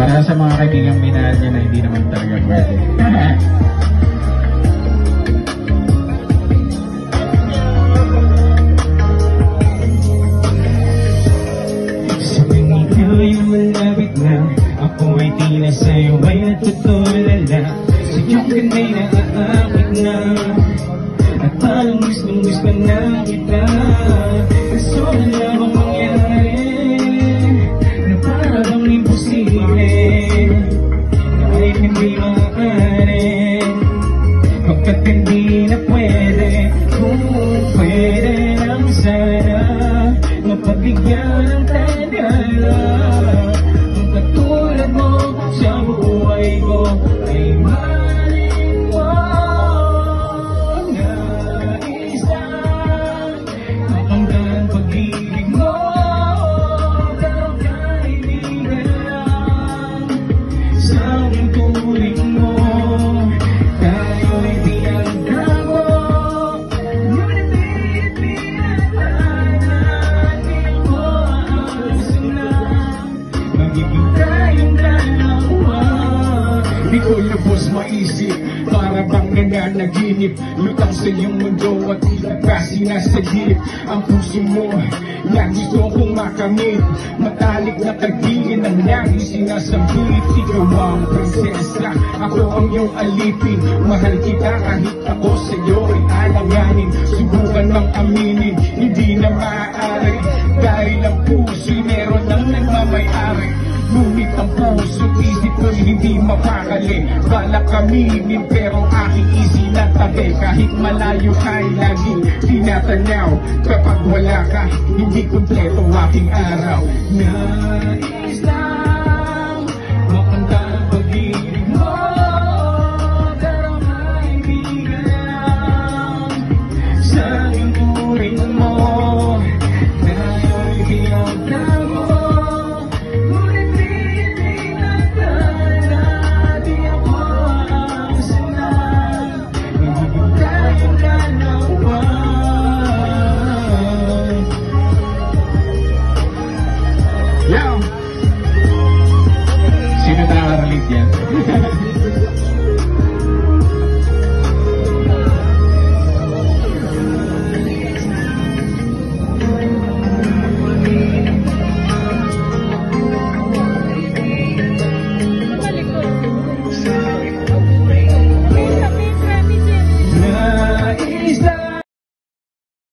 Para sa mga kaibigang minahal niya na hindi naman talaga pwede. Malapit na, ako ay tila sa'yo ay natutulala. Sa iyong ganda'y naaakit na, at parang gusto na kita. Kaso wala bang mangyari na parang imposible, kahit hindi maaari, pagkat hindi na pwede. Kung pwede lang sana mapabigyan ng tadhana, katulad mo sa buhay ko ay maling mo na isa. Napanggan pag-ibig mo, pero kaibigan lang sa aking turing mo. Tayo'y tinagdago, ngunit pinapanatin mo ang suna. Magiging tayong dalawa. Di ko lubos maisip, para bang nananaginip. Lutang sa iyong mundo at tila ka sinasagip. Ang puso mo, lagi kong makamit. Matalik na kagigin ang lagi sinasambit. Ikaw ang prinsesa, ako ang iyong alipin. Mahal kita kahit ako sa iyo ay alanganin. Subukan mang aminin, hindi na maaari. Dahil ang puso'y meron lang nagmamayari. Ngunit ang puso't isip ko'y hindi mapakali. Balak kaminin pero aking isinatabi. Kahit malayo ka'y laging tinatanaw. Kapag wala ka, hindi kumpleto aking araw. Nais lang